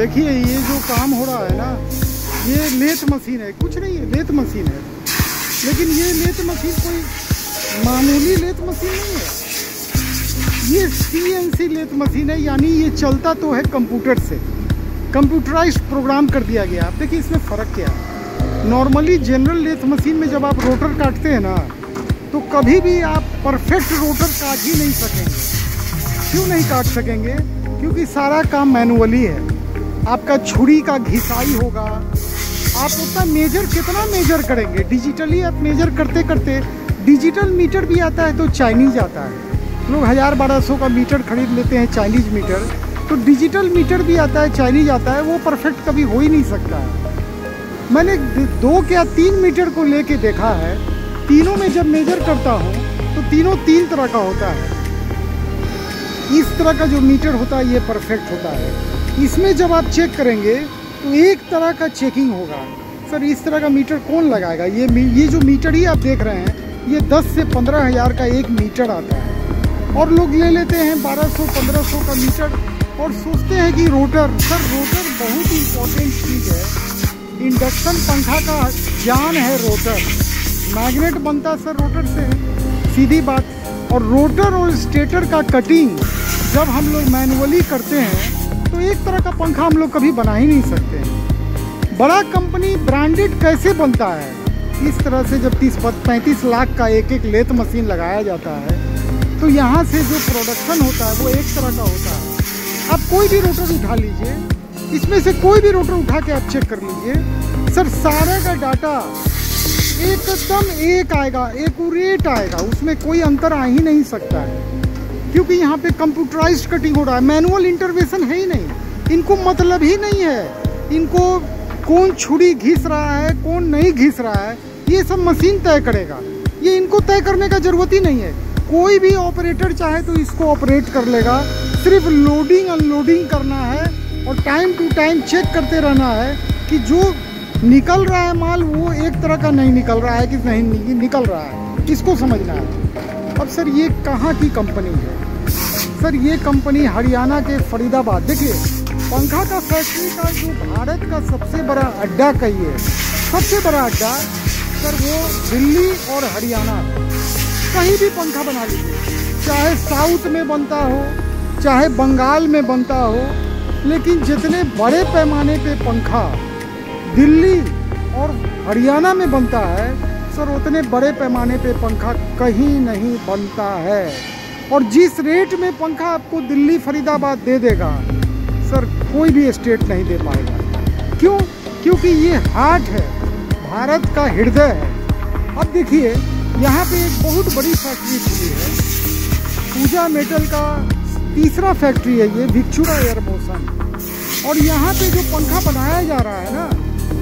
देखिए ये जो काम हो रहा है ना, ये लेथ मशीन है, कुछ नहीं है, लेथ मशीन है। लेकिन ये लेथ मशीन कोई मामूली लेथ मशीन नहीं है, ये CNC लेथ मशीन है। यानी ये चलता तो है कंप्यूटर से, कंप्यूटराइज्ड प्रोग्राम कर दिया गया। आप देखिए इसमें फ़र्क क्या है। नॉर्मली जनरल लेथ मशीन में जब आप रोटर काटते हैं ना, तो कभी भी आप परफेक्ट रोटर काट ही नहीं सकेंगे। क्यों नहीं काट सकेंगे? क्योंकि सारा काम मैनुअली है। आपका छुरी का घिसाई होगा, आप उतना मेजर कितना मेजर करेंगे? डिजिटली आप मेजर करते करते, डिजिटल मीटर भी आता है तो चाइनीज आता है। लोग 1000-1200 का मीटर खरीद लेते हैं, चाइनीज मीटर। तो डिजिटल मीटर भी आता है, चाइनीज आता है, वो परफेक्ट कभी हो ही नहीं सकता है। मैंने 2 या 3 मीटर को लेके देखा है, तीनों में जब मेजर करता हूँ तो तीनों 3 तरह का होता है। इस तरह का जो मीटर होता है ये परफेक्ट होता है। इसमें जब आप चेक करेंगे तो एक तरह का चेकिंग होगा। सर इस तरह का मीटर कौन लगाएगा? ये जो मीटर ही आप देख रहे हैं, ये 10 से 15 हज़ार का एक मीटर आता है, और लोग ले लेते हैं 1200-1500 का मीटर और सोचते हैं कि रोटर। सर रोटर बहुत इम्पोर्टेंट चीज़ है। इंडक्शन पंखा का जान है रोटर। मैग्नेट बनता सर रोटर से, सीधी बात। और रोटर और स्टेटर का कटिंग जब हम लोग मैनुअली करते हैं तो एक तरह का पंखा हम लोग कभी बना ही नहीं सकते। बड़ा कंपनी ब्रांडेड कैसे बनता है? इस तरह से जब 30-35 लाख का एक लेथ मशीन लगाया जाता है, तो यहाँ से जो प्रोडक्शन होता है वो एक तरह का होता है। आप कोई भी रोटर उठा लीजिए, इसमें से कोई भी रोटर उठा के आप चेक कर लीजिए, सर सारे का डाटा एकदम एक आएगा, एक्यूरेट आएगा, उसमें कोई अंतर आ ही नहीं सकता है। क्योंकि यहाँ पे कंप्यूटराइज्ड कटिंग हो रहा है, मैनुअल इंटरवेंशन है ही नहीं। इनको मतलब ही नहीं है इनको कौन छुरी घिस रहा है, कौन नहीं घिस रहा है, ये सब मशीन तय करेगा। ये इनको तय करने का ज़रूरत ही नहीं है। कोई भी ऑपरेटर चाहे तो इसको ऑपरेट कर लेगा। सिर्फ लोडिंग अनलोडिंग करना है और टाइम टू टाइम चेक करते रहना है कि जो निकल रहा है माल वो एक तरह का नहीं निकल रहा है कि नहीं निकल रहा है, इसको समझना है। अब सर ये कहाँ की कंपनी है? सर ये कंपनी हरियाणा के फरीदाबाद। देखिए पंखा का फैक्ट्री का जो भारत का सबसे बड़ा अड्डा कहिए, सबसे बड़ा अड्डा सर वो दिल्ली और हरियाणा है। कहीं भी पंखा बना लीजिए, चाहे साउथ में बनता हो चाहे बंगाल में बनता हो, लेकिन जितने बड़े पैमाने पे पंखा दिल्ली और हरियाणा में बनता है सर, उतने बड़े पैमाने पे पंखा कहीं नहीं बनता है। और जिस रेट में पंखा आपको दिल्ली फरीदाबाद दे देगा सर, कोई भी स्टेट नहीं दे पाएगा। क्यों? क्योंकि ये हार्ट है, भारत का हृदय है। अब देखिए यहाँ पे एक बहुत बड़ी फैक्ट्री खुली है, पूजा मेटल का तीसरा फैक्ट्री है ये, भिक्षुरा एयर मोशन। और यहाँ पे जो पंखा बनाया जा रहा है ना,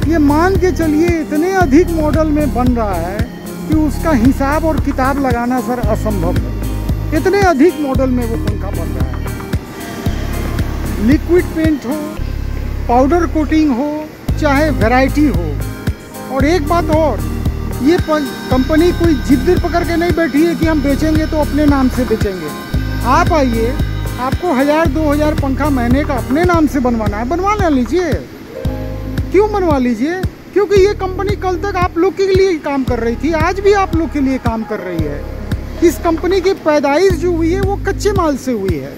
ये मान के चलिए इतने अधिक मॉडल में बन रहा है कि उसका हिसाब और किताब लगाना सर असंभव है। इतने अधिक मॉडल में वो पंखा बन रहा है। लिक्विड पेंट हो, पाउडर कोटिंग हो, चाहे वैरायटी हो। और एक बात और, ये कंपनी कोई जिद्द पकड़ के नहीं बैठी है कि हम बेचेंगे तो अपने नाम से बेचेंगे। आप आइए, आपको 1000-2000 पंखा महीने का अपने नाम से बनवाना है, बनवा ना लीजिए। क्यों बनवा लीजिए? क्योंकि ये कंपनी कल तक आप लोग के लिए काम कर रही थी, आज भी आप लोग के लिए काम कर रही है। इस कंपनी की पैदाइश जो हुई है वो कच्चे माल से हुई है,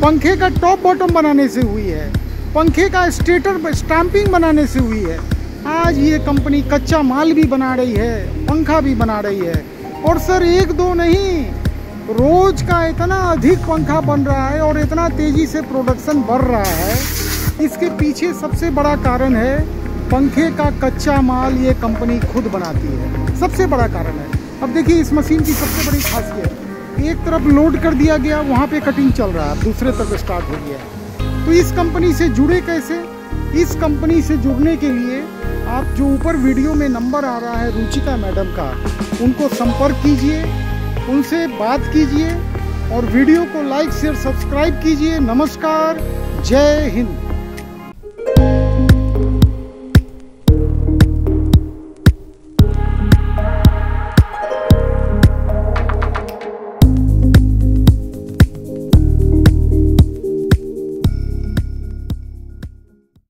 पंखे का टॉप बॉटम बनाने से हुई है, पंखे का स्टेटर स्टैंपिंग बनाने से हुई है। आज ये कंपनी कच्चा माल भी बना रही है, पंखा भी बना रही है। और सर 1-2 नहीं, रोज का इतना अधिक पंखा बन रहा है और इतना तेजी से प्रोडक्शन बढ़ रहा है। इसके पीछे सबसे बड़ा कारण है पंखे का कच्चा माल ये कंपनी खुद बनाती है, सबसे बड़ा कारण है। अब देखिए इस मशीन की सबसे बड़ी खासियत, एक तरफ लोड कर दिया गया, वहाँ पे कटिंग चल रहा है, दूसरे तरफ स्टार्ट हो गया। तो इस कंपनी से जुड़े कैसे? इस कंपनी से जुड़ने के लिए आप जो ऊपर वीडियो में नंबर आ रहा है रुचिका मैडम का, उनको संपर्क कीजिए, उनसे बात कीजिए और वीडियो को लाइक शेयर सब्सक्राइब कीजिए। नमस्कार, जय हिंद।